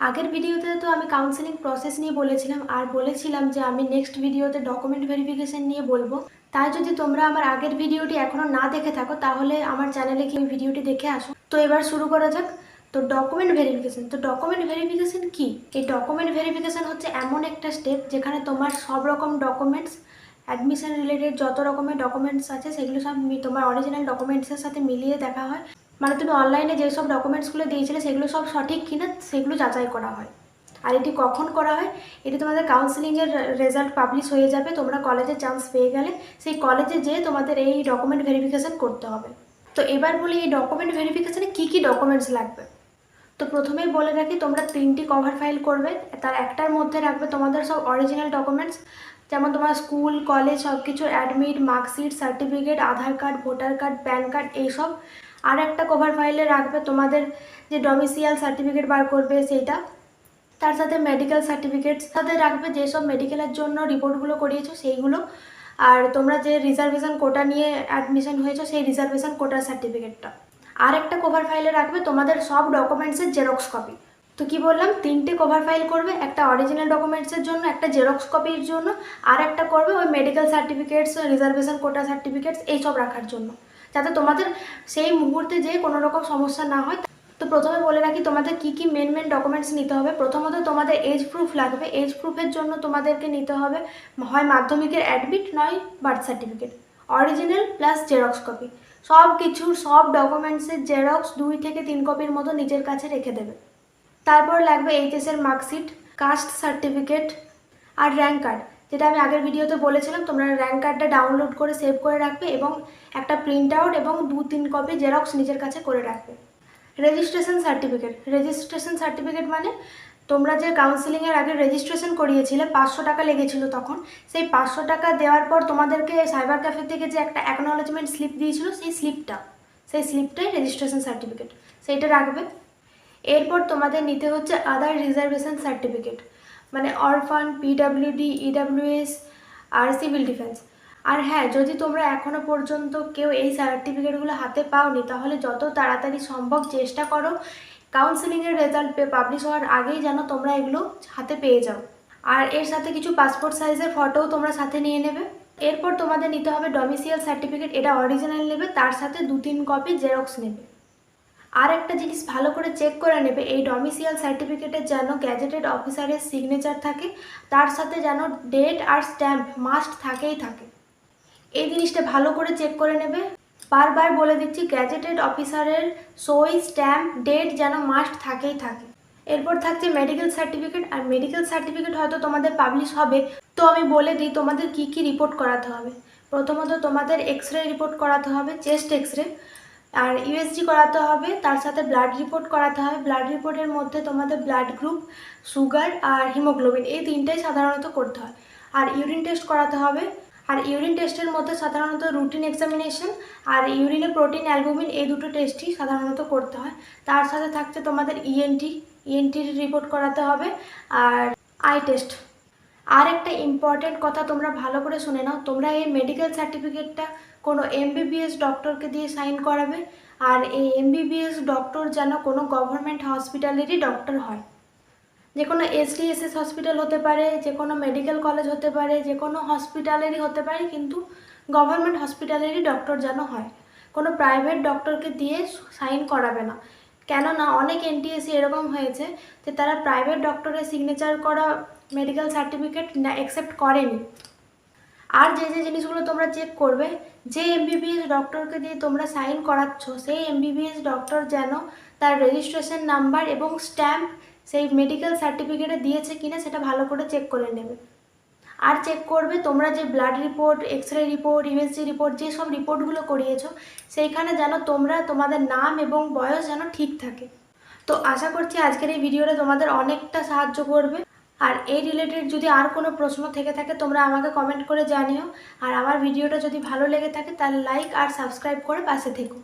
আগের ভিডিওতে তো আমি কাউন্সেলিং প্রসেস নিয়ে বলেছিলাম আর বলেছিলাম যে আমি নেক্সট ভিডিওতে ডকুমেন্ট ভেরিফিকেশন নিয়ে বলবো। তাই যদি তোমরা আমার আগের ভিডিওটি এখনো না দেখে থাকো তাহলে আমার চ্যানেলে গিয়ে ভিডিওটি দেখে আসো। তো এবার শুরু করা যাক। তো ডকুমেন্ট ভেরিফিকেশন কি? এই ডকুমেন্ট ভেরিফিকেশন হচ্ছে এমন একটা স্টেপ যেখানে তোমার সব রকম ডকুমেন্টস, অ্যাডমিশন রিলেটেড যত রকমের ডকুমেন্টস আছে সেগুলো সব তোমার অরিজিনাল ডকুমেন্টসের সাথে মিলিয়ে দেখা হয়। মানে তুমি অনলাইনে যেসব ডকুমেন্টসগুলো দিয়েছিলে সেগুলো সব সঠিক কিনা সেগুলো যাচাই করা হয়। আর এটি কখন করা হয়? এটি তোমাদের কাউন্সেলিংয়ের রেজাল্ট পাবলিশ হয়ে যাবে, তোমরা কলেজে চান্স পেয়ে গেলে সেই কলেজে যেয়ে তোমাদের এই ডকুমেন্ট ভেরিফিকেশন করতে হবে। তো এবার বলি এই ডকুমেন্ট ভেরিফিকেশানে কী কী ডকুমেন্টস লাগবে। তো প্রথমেই বলে রাখি, তোমরা 3টি কভার ফাইল করবে। তার একটার মধ্যে রাখবে তোমাদের সব অরিজিনাল ডকুমেন্টস, যেমন তোমার স্কুল কলেজ সব কিছু, admit, marksheet, certificate, Aadhaar card, voter card, PAN card এইসব। আর একটা কভার ফাইলে রাখবে তোমাদের যে ডমিসিয়াল সার্টিফিকেট বার করবে সেইটা, তার সাথে মেডিকেল সার্টিফিকেটস সাথে রাখবে যেসব মেডিকেলের জন্য রিপোর্টগুলো করিয়েছো সেইগুলো, আর তোমরা যে রিজার্ভেশন কোটা নিয়ে অ্যাডমিশন হয়েছো সেই রিজার্ভেশন কোটার সার্টিফিকেটটা। আর একটা কভার ফাইলে রাখবে তোমাদের সব ডকুমেন্টসের জেরক্স কপি। তো কি বললাম, 3টে কভার ফাইল করবে, একটা অরিজিনাল ডকুমেন্টসের জন্য, একটা জেরক্স কপির জন্য, আর একটা করবে ওই মেডিকেল সার্টিফিকেটস, রিজার্ভেশন কোটা সার্টিফিকেটস এইসব রাখার জন্য, যাতে তোমাদের সেই মুহূর্তে যে কোনো রকম সমস্যা না হয়। তো প্রথমে বলে রাখি তোমাদের কি কি মেন ডকুমেন্টস নিতে হবে। প্রথমত তোমাদের এজ প্রুফ লাগবে। এজ প্রুফের জন্য তোমাদেরকে নিতে হবে হয় মাধ্যমিকের অ্যাডমিট নয় birth certificate, original plus xerox copy. সব কিছুর সব ডকুমেন্টসের জেরক্স 2 থেকে 3 কপির মতো নিজের কাছে রেখে দেবে। তারপর লাগবে এইচএসের মার্কশিট, কাস্ট সার্টিফিকেট আর র্যাঙ্ক কার্ড, যেটা আমি আগের ভিডিওতে বলেছিলাম। তোমরা র্যাঙ্ক কার্ডটা ডাউনলোড করে সেভ করে রাখবে এবং একটা প্রিন্ট আউট এবং 2-3 কপি জেরক্স নিজের কাছে করে রাখবে। রেজিস্ট্রেশন সার্টিফিকেট মানে তোমরা যে কাউন্সেলিংয়ের আগে রেজিস্ট্রেশন করিয়েছিলে 500 টাকা লেগেছিল তখন, সেই 500 টাকা দেওয়ার পর তোমাদেরকে সাইবার ক্যাফে থেকে যে একটা অ্যাকনলেজমেন্ট স্লিপ দিয়েছিল সেই স্লিপটাই রেজিস্ট্রেশন সার্টিফিকেট, সেইটা রাখবে। এরপর তোমাদের নিতে হচ্ছে আদার রিজার্ভেশন সার্টিফিকেট, মানে অরফান, পিডাব্লিউডি, ইডাব্লিউএস আর সিভিল ডিফেন্স। আর হ্যাঁ, যদি তোমরা এখনও পর্যন্ত কেউ এই সার্টিফিকেটগুলো হাতে পাওনি তাহলে যত তাড়াতাড়ি সম্ভব চেষ্টা করো কাউন্সেলিংয়ের রেজাল্ট পাবলিশ হওয়ার আগেই যেন তোমরা এগুলো হাতে পেয়ে যাও। আর এর সাথে কিছু পাসপোর্ট সাইজের ফটোও তোমরা সাথে নিয়ে নেবে। এরপর তোমাদের নিতে হবে ডমিসিয়াল সার্টিফিকেট, এটা অরিজিনাল নেবে, তার সাথে 2-3 কপি জেরক্স নেবে। আর একটা জিনিস ভালো করে চেক করে নেবে, এই ডমিসিয়াল সার্টিফিকেটের যেন গ্যাজেটেড অফিসারের সিগনেচার থাকে, তার সাথে যেন ডেট আর স্ট্যাম্প মাস্ট থাকেই থাকে। এই জিনিসটা ভালো করে চেক করে নেবে। বারবার বলে দিচ্ছি, গ্যাজেটেড অফিসারের সই, স্ট্যাম্প, ডেট যেন মাস্ট থাকেই থাকে। এরপর থাকছে মেডিকেল সার্টিফিকেট। আর মেডিকেল সার্টিফিকেট হয়তো তোমাদের পাবলিশ হবে, তো আমি বলে দিই তোমাদের কি কি রিপোর্ট করাতে হবে। প্রথমত তোমাদের এক্স-রে রিপোর্ট করাতে হবে, চেস্ট এক্স-রে, আর ইউএসজি করাতে হবে, তার সাথে ব্লাড রিপোর্ট করাতে হবে। ব্লাড রিপোর্টের মধ্যে তোমাদের ব্লাড গ্রুপ, সুগার আর হিমোগ্লোবিন এই 3টাই সাধারণত করতে হয়। আর ইউরিন টেস্ট করাতে হবে। আর ইউরিন টেস্টের মধ্যে সাধারণত রুটিন এক্সামিনেশন আর ইউরিনে প্রোটিন, অ্যালবুমিন এই দুটো টেস্টই সাধারণত করতে হয়। তার সাথে থাকছে তোমাদের ইএনটির রিপোর্ট করাতে হবে আর আই টেস্ট। আর একটা ইম্পর্টেন্ট কথা তোমরা ভালো করে শুনে নাও, তোমরা এই মেডিকেল সার্টিফিকেটটা কোনো এমবিবিএস ডক্টরকে দিয়ে সাইন করাবে। আর এই এমবিবিএস ডক্টর যেন কোনো গভর্নমেন্ট হসপিটালেরই ডক্টর হয়। যে কোনো এসডিএসএস হসপিটাল হতে পারে, যে কোনো মেডিকেল কলেজ হতে পারে, যে কোনো হসপিটালেরই হতে পারে, কিন্তু গভর্নমেন্ট হসপিটালেরই ডক্টর যেন হয়। কোনো প্রাইভেট ডক্টরকে দিয়ে সাইন করাবে না। কেননা অনেক এনটিএসি এরকম হয়েছে যে তারা প্রাইভেট ডক্টরের সিগনেচার করা মেডিকেল সার্টিফিকেট না অ্যাকসেপ্ট করেনি। আর যে যে জিনিসগুলো তোমরা চেক করবে, যে এমবিবিএস ডক্টরকে দিয়ে তোমরা সাইন করাচ্ছ সেই এমবিবিএস ডক্টর যেন তার রেজিস্ট্রেশন নাম্বার এবং স্ট্যাম্প সেই মেডিকেল সার্টিফিকেটে দিয়েছে কিনা সেটা ভালো করে চেক করে নেবে। আর চেক করবে তোমরা যে blood report, x-ray report, USG report যেসব রিপোর্টগুলো করিয়েছো সেইখানে যেন তোমাদের নাম এবং বয়স যেন ঠিক থাকে। তো আশা করছি আজকের এই ভিডিওটা তোমাদের অনেকটা সাহায্য করবে। আর এই রিলেটেড যদি আর কোনো প্রশ্ন থেকে থাকে তোমরা আমাকে কমেন্ট করে জানিও। আর আমার ভিডিওটা যদি ভালো লেগে থাকে তাহলে লাইক আর সাবস্ক্রাইব করে পাশে থেকো।